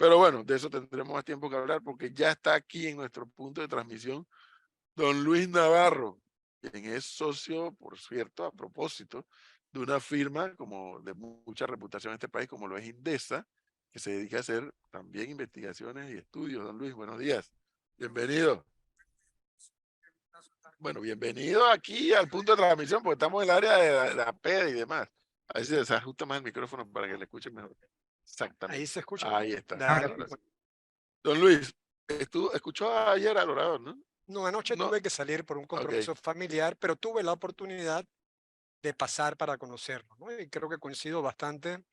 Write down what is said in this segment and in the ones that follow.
Pero bueno, de eso tendremos más tiempo que hablar porque ya está aquí en nuestro punto de transmisión don Luis Navarro, quien es socio, por cierto, a propósito, de una firma como de mucha reputación en este país, como lo es Indesa, que se dedica a hacer también investigaciones y estudios. Don Luis, buenos días. Bienvenido. Bueno, bienvenido aquí al punto de transmisión, porque estamos en el área de la PED y demás. A ver si se ajusta más el micrófono para que le escuchen mejor. Ahí Exactamente. se escucha. Ahí está. Dale. Ahora sí. Don Luis, escuchó ayer al orador, ¿no? No, anoche No, tuve que salir por un ok. compromiso familiar, pero tuve la oportunidad de pasar para conocerlo, ¿no? Y creo que coincido bastante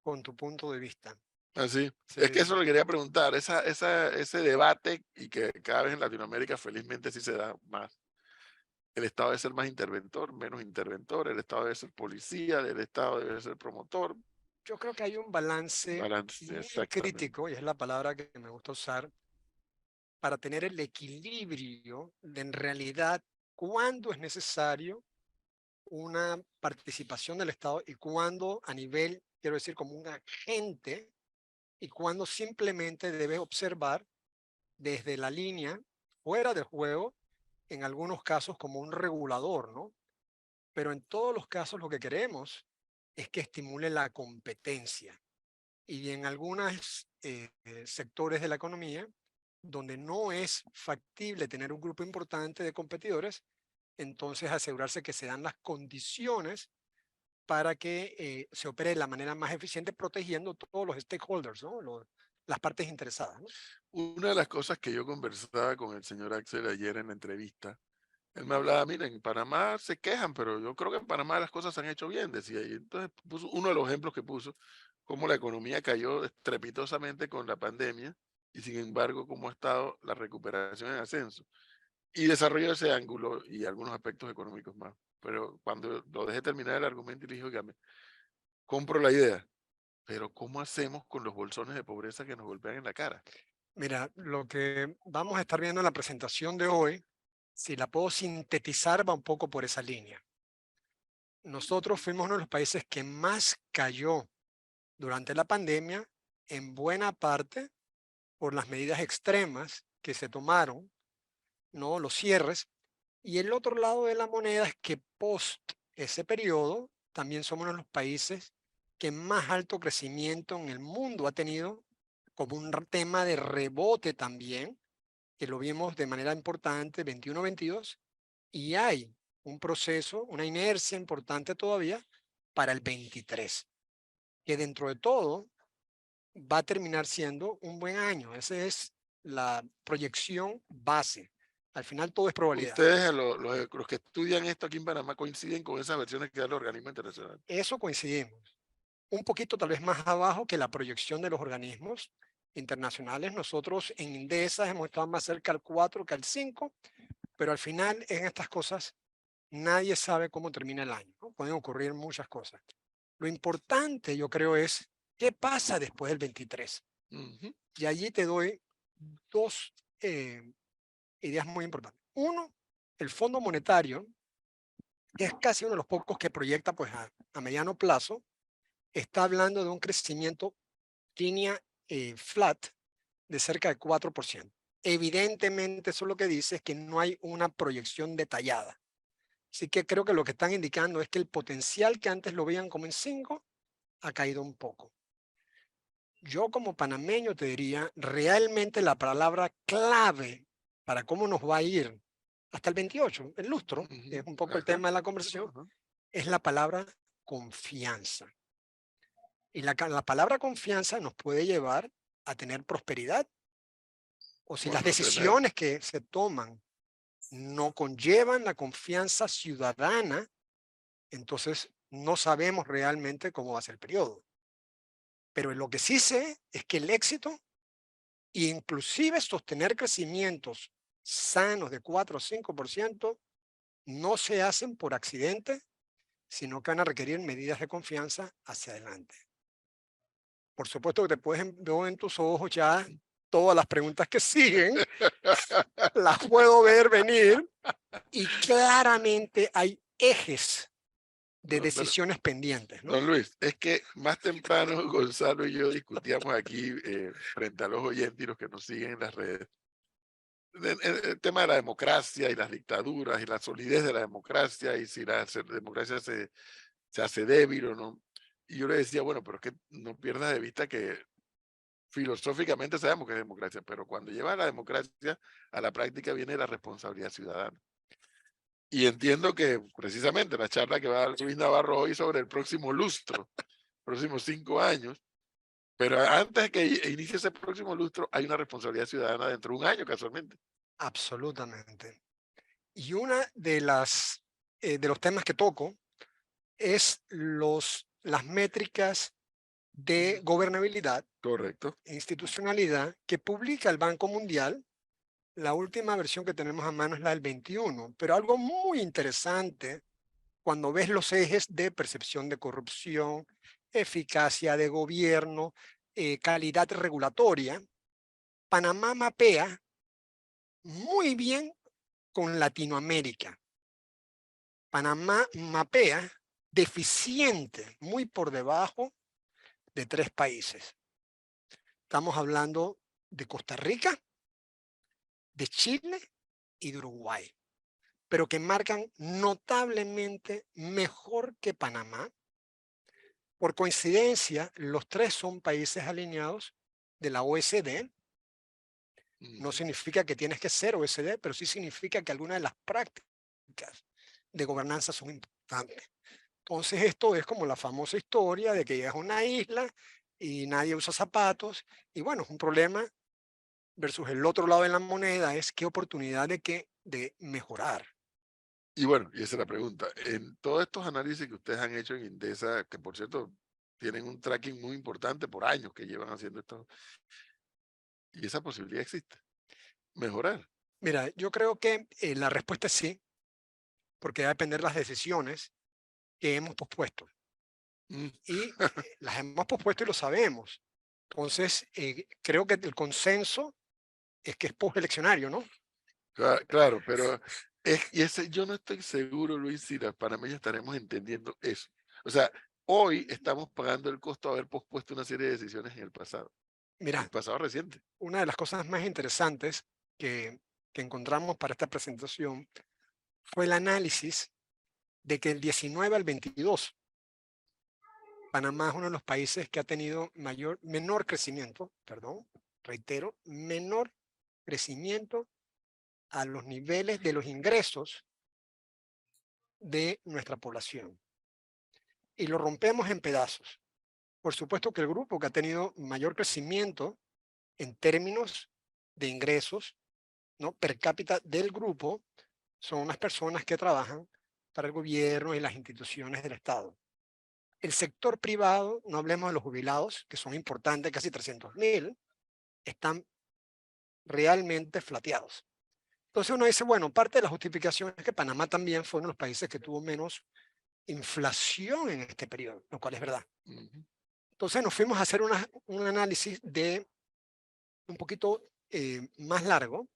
con tu punto de vista. Así. Es que Sí, eso le quería preguntar, ese debate, y que cada vez en Latinoamérica felizmente sí se da más. El Estado debe ser más interventor, menos interventor, el Estado debe ser policía, el Estado debe ser promotor. yo creo que hay un balance Balance, muy exactamente. crítico, y es la palabra que me gusta usar, para tener el equilibrio de en realidad cuándo es necesario una participación del Estado y cuándo a nivel, quiero decir, como un agente, y cuándo simplemente debe observar desde la línea, fuera del juego, en algunos casos como un regulador, ¿no? Pero en todos los casos lo que queremos es que estimule la competencia. Y en algunos sectores de la economía, donde no es factible tener un grupo importante de competidores, entonces asegurarse que se dan las condiciones para que se opere de la manera más eficiente, protegiendo todos los stakeholders, ¿no? Las partes interesadas, ¿no? Una de las cosas que yo conversaba con el señor Axel ayer en la entrevista, él me hablaba, miren, en Panamá se quejan, pero yo creo que en Panamá las cosas se han hecho bien, decía. Y entonces puso uno de los ejemplos que puso, cómo la economía cayó estrepitosamente con la pandemia y sin embargo cómo ha estado la recuperación en ascenso. Y desarrolló ese ángulo y algunos aspectos económicos más. Pero cuando lo dejé terminar el argumento y le dije, oiga, compro la idea, pero ¿cómo hacemos con los bolsones de pobreza que nos golpean en la cara? Mira, lo que vamos a estar viendo en la presentación de hoy, si la puedo sintetizar, va un poco por esa línea. Nosotros fuimos uno de los países que más cayó durante la pandemia, en buena parte por las medidas extremas que se tomaron, ¿no? Los cierres. Y el otro lado de la moneda es que post ese periodo, también somos uno de los países que más alto crecimiento en el mundo ha tenido, como un tema de rebote también, que lo vimos de manera importante 21-22, y hay un proceso, una inercia importante todavía para el 23, que dentro de todo va a terminar siendo un buen año. Esa es la proyección base. Al final todo es probabilidad. Ustedes, los que estudian esto aquí en Panamá, coinciden con esas versiones que da el organismo internacional. Eso coincidimos. Un poquito tal vez más abajo que la proyección de los organismos internacionales. Nosotros en Indesa hemos estado más cerca al 4 que al 5, pero al final en estas cosas nadie sabe cómo termina el año, ¿no? Pueden ocurrir muchas cosas. Lo importante, yo creo, es qué pasa después del 23. Ujú. Y allí te doy dos ideas muy importantes. Uno, el Fondo Monetario, que es casi uno de los pocos que proyecta pues a mediano plazo, está hablando de un crecimiento línea flat de cerca de 4%. Evidentemente eso lo que dice es que no hay una proyección detallada. Así que creo que lo que están indicando es que el potencial que antes lo veían como en 5 ha caído un poco. Yo como panameño te diría, realmente la palabra clave para cómo nos va a ir hasta el 28, el lustro, que Ujú. es un poco el Ajá. tema de la conversación, Ajá. es la palabra confianza. Y la palabra confianza nos puede llevar a tener prosperidad, o si O a las no tener. decisiones que se toman no conllevan la confianza ciudadana, entonces no sabemos realmente cómo va a ser el periodo. Pero lo que sí sé es que el éxito, e inclusive sostener crecimientos sanos de 4 o 5%, no se hacen por accidente, sino que van a requerir medidas de confianza hacia adelante. Por supuesto que te puedes veo en tus ojos ya todas las preguntas que siguen, las puedo ver venir, y claramente hay ejes de decisiones pendientes, ¿no? Don Luis, es que más temprano Gonzalo y yo discutíamos aquí frente a los oyentes y los que nos siguen en las redes el tema de la democracia y las dictaduras y la solidez de la democracia y si democracia se hace débil o no. Y yo le decía, bueno, pero es que no pierdas de vista que filosóficamente sabemos que es democracia, pero cuando lleva la democracia a la práctica viene la responsabilidad ciudadana. Y entiendo que precisamente la charla que va a dar Luis Navarro hoy sobre el próximo lustro, próximos 5 años, pero antes de que inicie ese próximo lustro hay una responsabilidad ciudadana dentro de un año casualmente. Absolutamente. Y una de de los temas que toco es las métricas de gobernabilidad Correcto. e institucionalidad que publica el Banco Mundial. La última versión que tenemos a mano es la del 21, pero algo muy interesante cuando ves los ejes de percepción de corrupción, eficacia de gobierno, calidad regulatoria, Panamá mapea muy bien con Latinoamérica. Panamá mapea deficiente, muy por debajo de 3 países. Estamos hablando de Costa Rica, de Chile y de Uruguay, pero que marcan notablemente mejor que Panamá. Por coincidencia, los 3 son países alineados de la OECD. No significa que tienes que ser OECD, pero sí significa que algunas de las prácticas de gobernanza son importantes. Entonces esto es como la famosa historia de que llegas a una isla y nadie usa zapatos y bueno, es un problema versus el otro lado de la moneda es qué oportunidad de mejorar. Y bueno, y esa es la pregunta. En todos estos análisis que ustedes han hecho en Indesa, que por cierto tienen un tracking muy importante por años que llevan haciendo esto, y esa posibilidad existe, mejorar. Mira, yo creo que la respuesta es sí, porque va a depender de las decisiones que hemos pospuesto. Mm, Y las hemos pospuesto y lo sabemos. Entonces, creo que el consenso es que es posteleccionario, ¿no? claro, pero yo no estoy seguro, Luis, si las panameñas estaremos entendiendo eso. O sea, hoy estamos pagando el costo de haber pospuesto una serie de decisiones en el Mira, pasado reciente. una de las cosas más interesantes que encontramos para esta presentación fue el análisis de que el 19 al 22, Panamá es uno de los países que ha tenido menor crecimiento, perdón, reitero, menor crecimiento a los niveles de los ingresos de nuestra población. Y lo rompemos en pedazos. Por supuesto que el grupo que ha tenido mayor crecimiento en términos de ingresos, ¿no?, per cápita del grupo son las personas que trabajan para el gobierno y las instituciones del Estado. El sector privado, no hablemos de los jubilados, que son importantes, casi 300.000, están realmente flateados. Entonces uno dice, bueno, parte de la justificación es que Panamá también fue uno de los países que tuvo menos inflación en este periodo, lo cual es verdad. Entonces nos fuimos a hacer un análisis de un poquito más largo,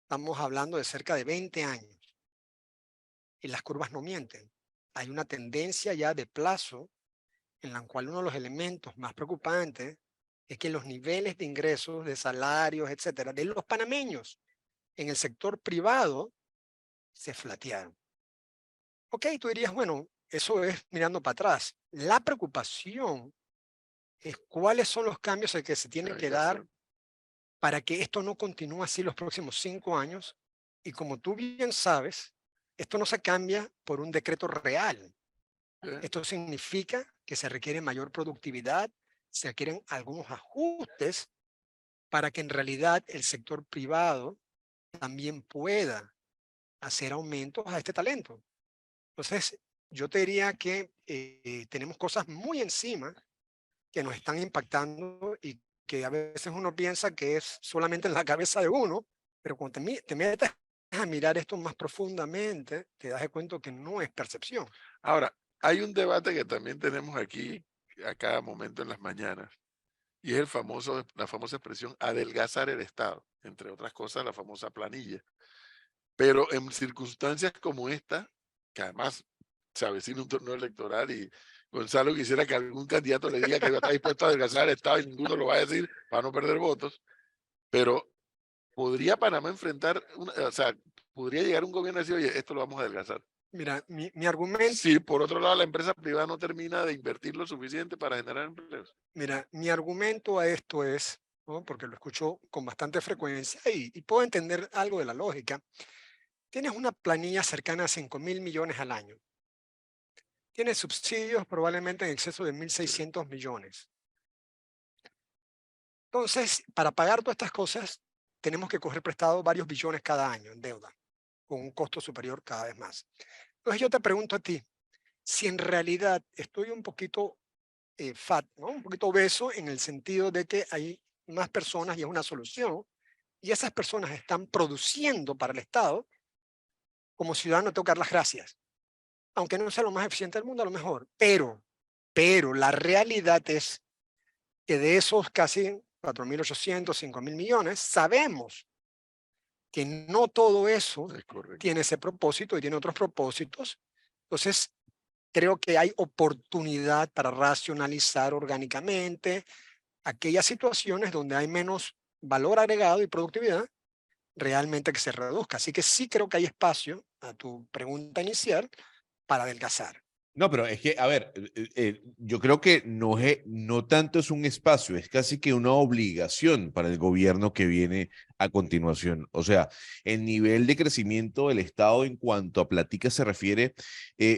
estamos hablando de cerca de 20 años, y las curvas no mienten. Hay una tendencia ya de plazo en la cual uno de los elementos más preocupantes es que los niveles de ingresos, de salarios, etcétera, de los panameños en el sector privado se flatearon. Ok, tú dirías, bueno, eso es mirando para atrás. La preocupación es cuáles son los cambios que se tienen que dar para que esto no continúe así los próximos 5 años. Y como tú bien sabes, esto no se cambia por un decreto real. Esto significa que se requiere mayor productividad, se requieren algunos ajustes para que en realidad el sector privado también pueda hacer aumentos a este talento. Entonces, yo te diría que tenemos cosas muy encima que nos están impactando y que a veces uno piensa que es solamente en la cabeza de uno, pero cuando te metes a mirar esto más profundamente, te das cuenta que no es percepción. Ahora, hay un debate que también tenemos aquí a cada momento en las mañanas, y es la famosa expresión adelgazar el Estado, entre otras cosas, la famosa planilla. Pero en circunstancias como esta, que además se avecina un torneo electoral y Gonzalo quisiera que algún candidato le diga que está dispuesto a adelgazar el Estado y ninguno lo va a decir para no perder votos, pero ¿podría Panamá enfrentar, o sea, podría llegar un gobierno y decir, oye, esto lo vamos a adelgazar? Mira, mi argumento, Si por otro lado la empresa privada no termina de invertir lo suficiente para generar empleos. mira, mi argumento a esto es, ¿no? Porque lo escucho con bastante frecuencia y puedo entender algo de la lógica. Tienes una planilla cercana a 5.000 millones al año. Tienes subsidios probablemente en exceso de Sí, 1.600 millones. Entonces, para pagar todas estas cosas, tenemos que coger prestado varios billones cada año en deuda, con un costo superior cada vez más. Entonces yo te pregunto a ti, si en realidad estoy un poquito fat, ¿no? Un poquito obeso en el sentido de que hay más personas y es una solución, y esas personas están produciendo para el Estado, como ciudadano tengo que dar las gracias, aunque no sea lo más eficiente del mundo a lo mejor, pero la realidad es que de esos casi 4.800, 5.000 millones, sabemos que no todo eso es correcto. tiene ese propósito y tiene otros propósitos. Entonces, creo que hay oportunidad para racionalizar orgánicamente aquellas situaciones donde hay menos valor agregado y productividad realmente que se reduzca. Así que sí creo que hay espacio, a tu pregunta inicial, para adelgazar. No, pero es que, a ver, yo creo que no tanto es un espacio, es casi que una obligación para el gobierno que viene a continuación. O sea, el nivel de crecimiento del Estado en cuanto a platica se refiere,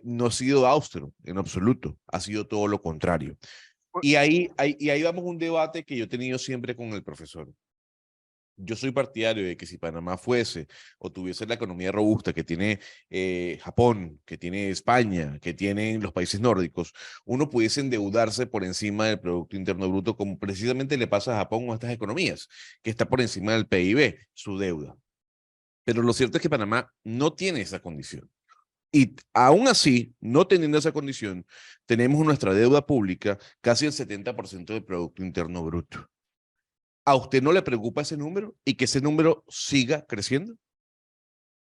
no ha sido austero en absoluto, ha sido todo lo contrario. Y ahí vamos a un debate que yo he tenido siempre con el profesor. Yo soy partidario de que si Panamá fuese o tuviese la economía robusta que tiene Japón, que tiene España, que tienen los países nórdicos, uno pudiese endeudarse por encima del Producto Interno Bruto, como precisamente le pasa a Japón o a estas economías, que está por encima del PIB, su deuda. Pero lo cierto es que Panamá no tiene esa condición. Y aún así, no teniendo esa condición, tenemos nuestra deuda pública casi el 70% del Producto Interno Bruto. ¿A usted no le preocupa ese número y que ese número siga creciendo?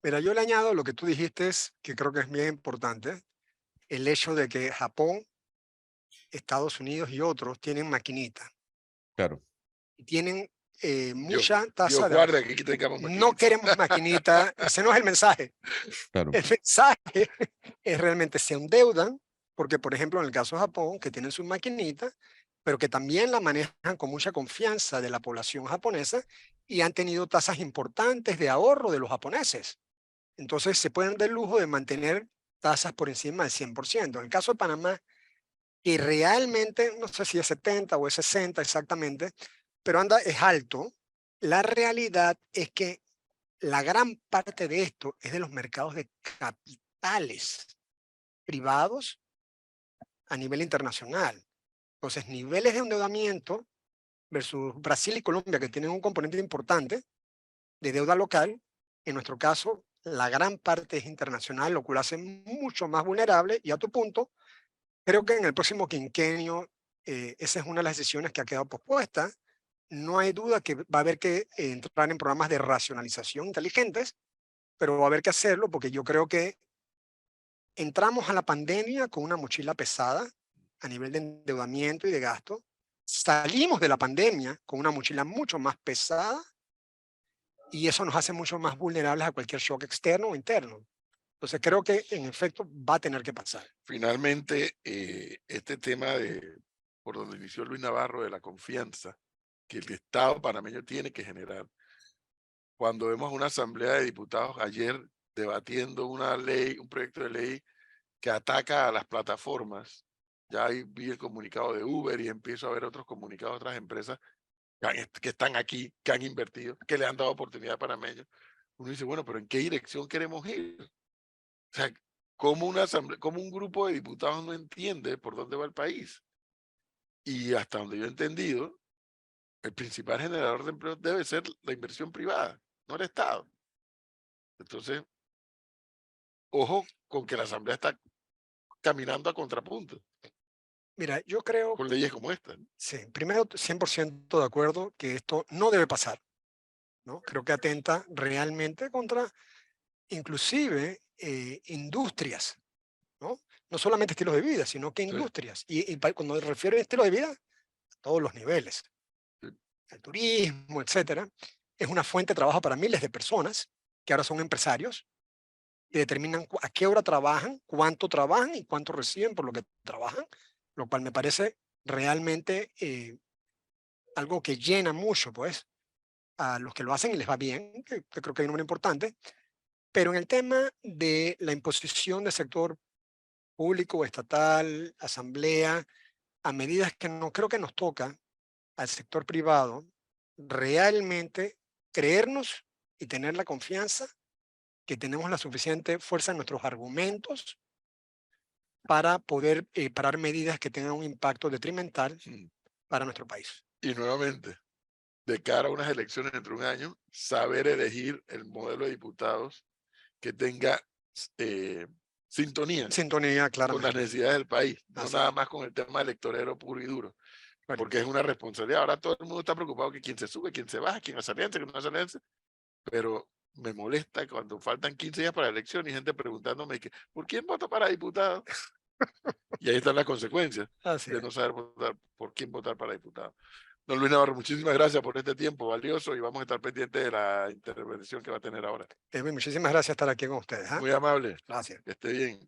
Mira, yo le añado lo que tú dijiste, que creo que es bien importante, el hecho de que Japón, Estados Unidos y otros tienen maquinita Claro, y tienen Dios, mucha Dios tasa de guarda ahorro. que aquí tengamos No maquinitas. queremos maquinita, ese no es el mensaje. claro. El mensaje es realmente se endeudan, porque por ejemplo en el caso de Japón, que tienen sus maquinitas, pero que también la manejan con mucha confianza de la población japonesa y han tenido tasas importantes de ahorro de los japoneses. Entonces se pueden dar el lujo de mantener tasas por encima del 100%. En el caso de Panamá, que realmente, no sé si es 70 o es 60 exactamente, pero anda, es alto, la realidad es que la gran parte de esto es de los mercados de capitales privados a nivel internacional. Entonces, niveles de endeudamiento versus Brasil y Colombia, que tienen un componente importante de deuda local, en nuestro caso, la gran parte es internacional, lo cual hace mucho más vulnerable. Y a tu punto, creo que en el próximo quinquenio, esa es una de las decisiones que ha quedado pospuesta. No hay duda que va a haber que entrar en programas de racionalización inteligentes, pero va a haber que hacerlo porque yo creo que entramos a la pandemia con una mochila pesada a nivel de endeudamiento y de gasto. Salimos de la pandemia con una mochila mucho más pesada y eso nos hace mucho más vulnerables a cualquier shock externo o interno. Entonces creo que en efecto va a tener que pasar. Finalmente, este tema de, por donde inició Luis Navarro, de la confianza que el Estado panameño tiene que generar. Cuando vemos una asamblea de diputados ayer debatiendo una ley, un proyecto de ley que ataca a las plataformas, ya ahí vi el comunicado de Uber y empiezo a ver otros comunicados de otras empresas que están aquí, que han invertido, que le han dado oportunidad a panameños. Uno dice, bueno, pero ¿en qué dirección queremos ir? O sea, ¿cómo una asamblea, cómo un grupo de diputados no entiende por dónde va el país? Y hasta donde yo he entendido, el principal generador de empleo debe ser la inversión privada, no el Estado. Entonces, ojo con que la asamblea está caminando a contrapunto Mira, yo creo, con leyes como esta, ¿no? sí, primero 100% de acuerdo que esto no debe pasar, ¿no? Creo que atenta realmente contra inclusive industrias, ¿no? no solamente estilos de vida, sino que Sí. industrias. Y cuando me refiero a estilo de vida, a todos los niveles. Sí. El turismo, etcétera, es una fuente de trabajo para miles de personas que ahora son empresarios y determinan a qué hora trabajan, cuánto trabajan y cuánto reciben por lo que trabajan, lo cual me parece realmente algo que llena mucho, pues, a los que lo hacen y les va bien, que creo que hay un número importante. Pero en el tema de la imposición del sector público, estatal, asamblea, a medidas que no creo que nos toca al sector privado, realmente creernos y tener la confianza que tenemos la suficiente fuerza en nuestros argumentos para poder parar medidas que tengan un impacto detrimental Mm. para nuestro país. Y nuevamente, de cara a unas elecciones dentro de un año, saber elegir el modelo de diputados que tenga sintonía Sintonía, con las claramente. necesidades del país, no Así nada es. más con el tema electorero puro y duro, Bueno, porque es una responsabilidad. Ahora todo el mundo está preocupado que quién se sube, quién se baja, quién hace alianza, quién no hace alianza, pero me molesta cuando faltan 15 días para la elección y gente preguntándome que, ¿por quién voto para diputado? Y ahí están las consecuencias así de es. no saber votar, por quién votar para diputado. Don Luis Navarro, muchísimas gracias por este tiempo valioso y vamos a estar pendientes de la intervención que va a tener ahora. Muchísimas gracias por estar aquí con ustedes. ¿Ah? Muy amable, Gracias. que esté bien.